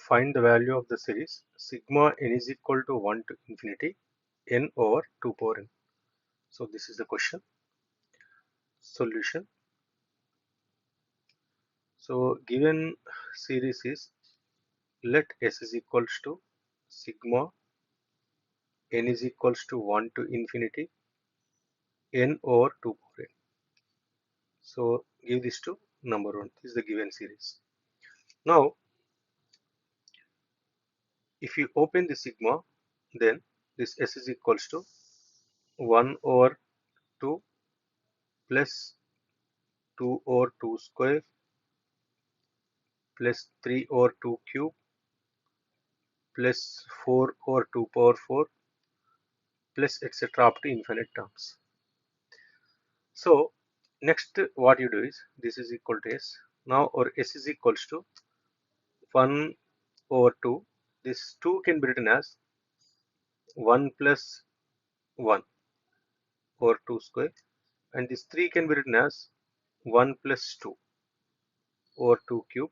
find the value of the series sigma n is equal to 1 to infinity n over 2 power n. So this is the question. Solution. So given series is, let S is equals to sigma n is equals to 1 to infinity n over 2 power n. So give this to number 1. This is the given series. Now if you open the sigma, then this S is equals to 1 over 2 plus 2 over 2 square plus 3 over 2 cube plus 4 over 2 power 4 plus etc. up to infinite terms. So next what you do is, this is equal to S. Now our S is equals to 1 over 2. This 2 can be written as 1 plus 1 over 2 square, and this 3 can be written as 1 plus 2 over 2 cube,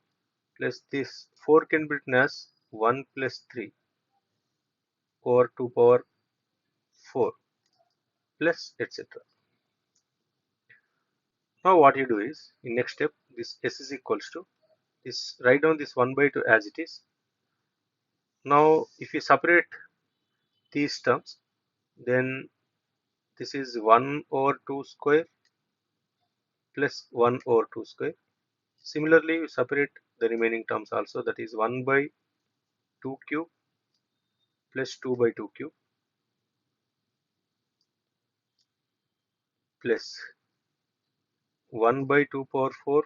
plus this 4 can be written as 1 plus 3 over 2 power 4 plus etc. Now what you do is, in next step, this S is equals to this, write down this 1 by 2 as it is. Now if you separate these terms, then this is 1 over 2 square plus 1 over 2 square. Similarly, you separate the remaining terms also, that is 1 by 2 cube plus 2 by 2 cube plus 1 by 2 power 4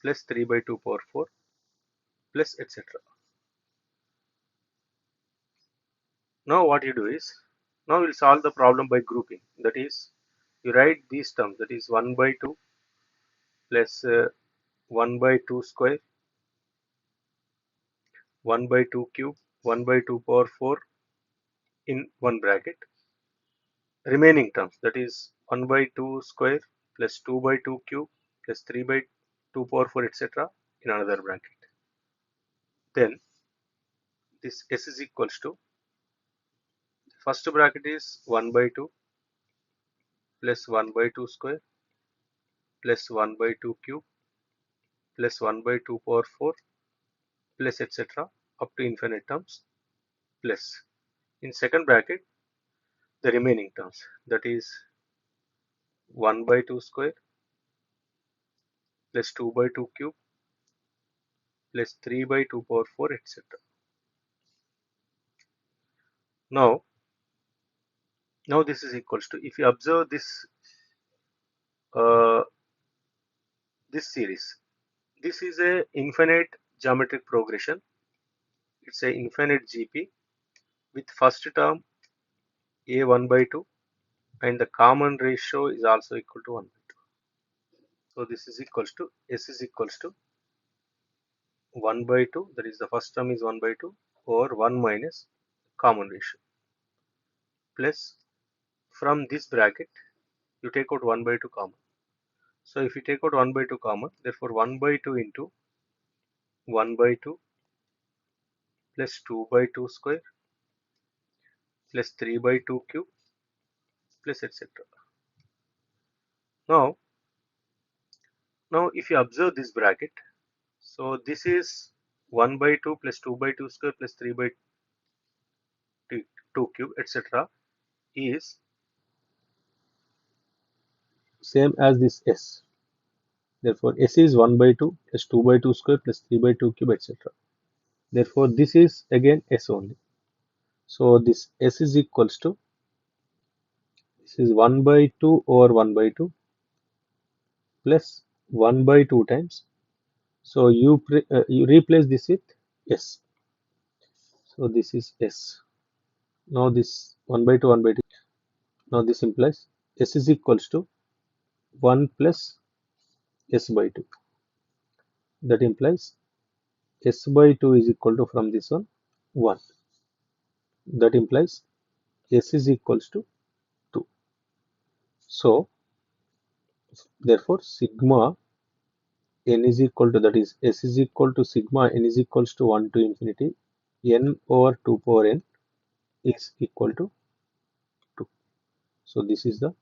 plus 3 by 2 power 4 plus etc. Now what you do is, now we'll solve the problem by grouping. That is, you write these terms, that is 1 by 2 plus 1 by 2 square, 1 by 2 cube, 1 by 2 power 4 in one bracket. Remaining terms, that is 1 by 2 square plus 2 by 2 cube plus 3 by 2 power 4 etc. in another bracket. Then this S is equals to, first bracket is 1 by 2 plus 1 by 2 square plus 1 by 2 cube plus 1 by 2 power 4 plus etc. up to infinite terms, plus in second bracket the remaining terms, that is 1 by 2 square plus 2 by 2 cube plus 3 by 2 power 4 etc. Now this is equals to, if you observe this uh, this series, this is a infinite geometric progression. It's a infinite GP with first term a 1 by 2 and the common ratio is also equal to 1 by 2. So this is equals to, S is equals to 1 by 2, that is the first term is 1 by 2 over 1 minus common ratio, plus from this bracket you take out 1 by 2 common. So if you take out 1 by 2 common, therefore 1 by 2 into 1 by 2 plus 2 by 2 square plus 3 by 2 cube plus etc. Now if you observe this bracket, so this is 1 by 2 plus 2 by 2 square plus 3 by 2 cube etc. is same as this S. Therefore S is 1 by 2 plus 2 by 2 square plus 3 by 2 cube etc. Therefore this is again S only. So this S is equals to, this is 1 by 2 over 1 by 2 plus 1 by 2 times. So you replace this with S. So this is S. Now this 1 by 2 1 by 2. Now this implies S is equals to 1 plus S by 2. That implies S by 2 is equal to, from this one, 1. That implies S is equals to 2. So therefore sigma n is equal to, that is s is equal to sigma n is equals to 1 to infinity n over 2 power n is equal to 2. So this is the